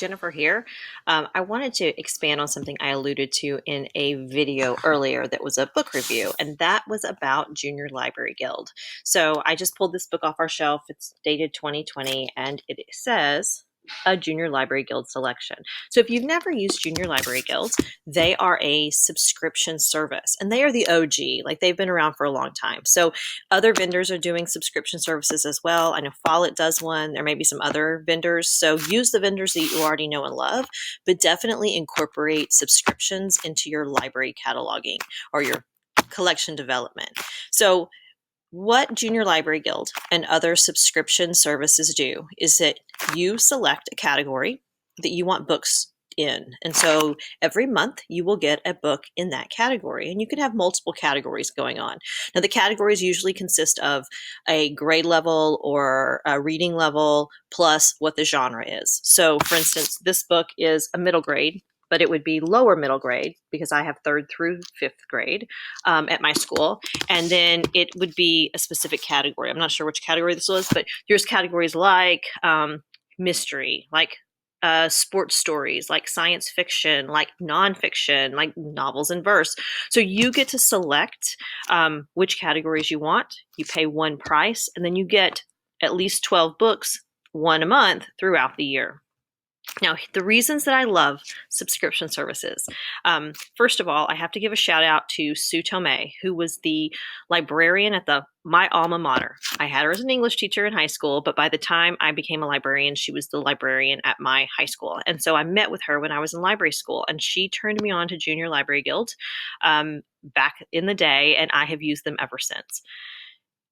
Jennifer here. I wanted to expand on something I alluded to in a video earlier that was a book review, and that was about Junior Library Guild. So I just pulled this book off our shelf. It's dated 2020, and it says a Junior Library Guild selection. So if you've never used Junior Library Guild, they are a subscription service, and they are the OG. Like, they've been around for a long time. So other vendors are doing subscription services as well. I know Follett does one. There may be some other vendors. So use the vendors that you already know and love, but definitely incorporate subscriptions into your library cataloging or your collection development. So what Junior Library Guild and other subscription services do is that you select a category that you want books in. And so every month you will get a book in that category, and you can have multiple categories going on. Now, the categories usually consist of a grade level or a reading level plus what the genre is. So for instance, this book is a middle grade, but it would be lower middle grade because I have third through fifth grade at my school. And then it would be a specific category. I'm not sure which category this was, but there's categories like mystery, like sports stories, like science fiction, like nonfiction, like novels in verse. So you get to select which categories you want. You pay one price, and then you get at least 12 books, one a month throughout the year. Now, the reasons that I love subscription services. First of all, I have to give a shout out to Sue Tomei, who was the librarian at my alma mater. I had her as an English teacher in high school, but by the time I became a librarian, she was the librarian at my high school. And so I met with her when I was in library school, and she turned me on to Junior Library Guild back in the day, and I have used them ever since.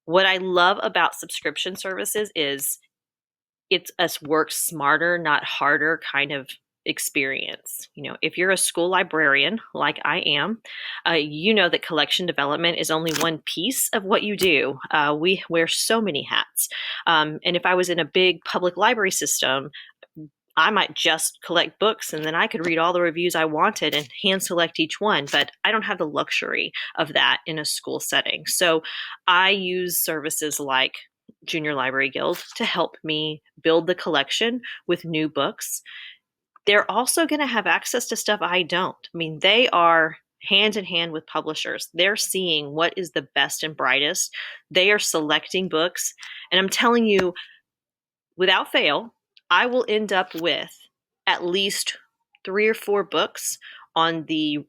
What I love about subscription services is it's a work smarter, not harder kind of experience. You know, if you're a school librarian like I am, you know that collection development is only one piece of what you do. We wear so many hats. And if I was in a big public library system, I might just collect books and then I could read all the reviews I wanted and hand select each one, but I don't have the luxury of that in a school setting. So I use services like Junior Library Guild to help me build the collection with new books. They're also going to have access to stuff I don't. I mean, they are hand in hand with publishers. They're seeing what is the best and brightest. They are selecting books. And I'm telling you, without fail, I will end up with at least 3 or 4 books on the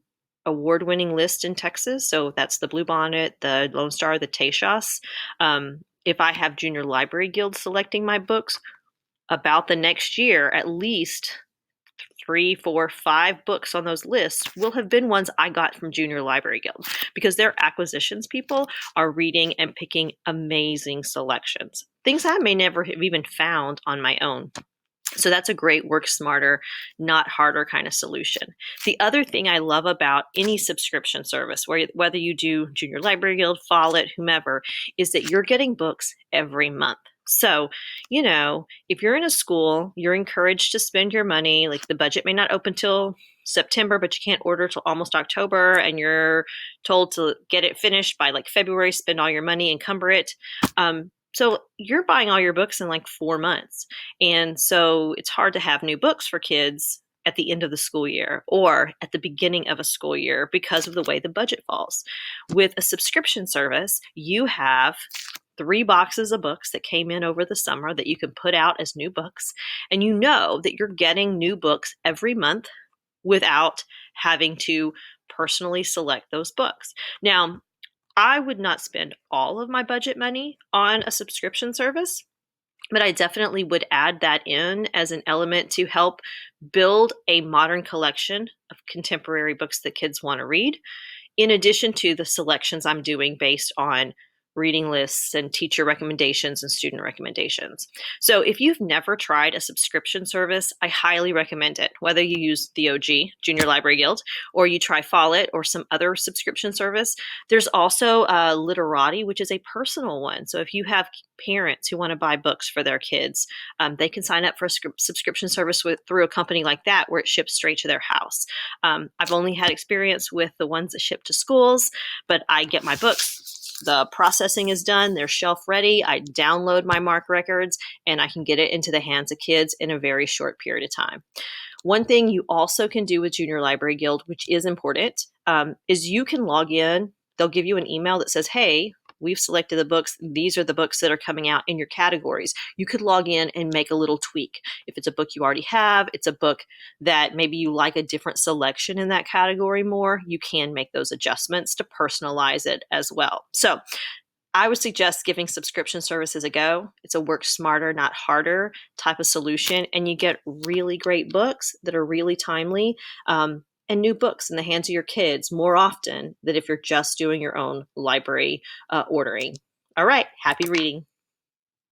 award-winning list in Texas. So that's the Bluebonnet, the Lone Star, the Tayshaus. If I have Junior Library Guild selecting my books, about the next year, at least 3, 4, 5 books on those lists will have been ones I got from Junior Library Guild because their acquisitions people are reading and picking amazing selections, things I may never have even found on my own. So that's a great work smarter, not harder kind of solution. The other thing I love about any subscription service, whether you do Junior Library Guild, Follett, whomever, is that you're getting books every month. So, you know, if you're in a school, you're encouraged to spend your money. Like, the budget may not open till September, but you can't order till almost October, and you're told to get it finished by like February, spend all your money, encumber it. So you're buying all your books in like 4 months. And so it's hard to have new books for kids at the end of the school year or at the beginning of a school year because of the way the budget falls. With a subscription service, you have 3 boxes of books that came in over the summer that you can put out as new books. And you know that you're getting new books every month without having to personally select those books. Now, I would not spend all of my budget money on a subscription service, but I definitely would add that in as an element to help build a modern collection of contemporary books that kids want to read, in addition to the selections I'm doing based on reading lists and teacher recommendations and student recommendations. So if you've never tried a subscription service, I highly recommend it. Whether you use the OG, Junior Library Guild, or you try Follett or some other subscription service, there's also Literati, which is a personal one. So if you have parents who want to buy books for their kids, they can sign up for a subscription service through a company like that where it ships straight to their house. I've only had experience with the ones that ship to schools, but I get my books the processing is done, they're shelf ready, I download my MARC records, and I can get it into the hands of kids in a very short period of time. One thing you also can do with Junior Library Guild, which is important, is you can log in. They'll give you an email that says, hey, we've selected the books. These are the books that are coming out in your categories. You could log in and make a little tweak. If it's a book you already have, it's a book that maybe you like a different selection in that category more, you can make those adjustments to personalize it as well. So I would suggest giving subscription services a go. It's a work smarter, not harder type of solution, and you get really great books that are really timely, and new books in the hands of your kids more often than if you're just doing your own library ordering. All right, happy reading.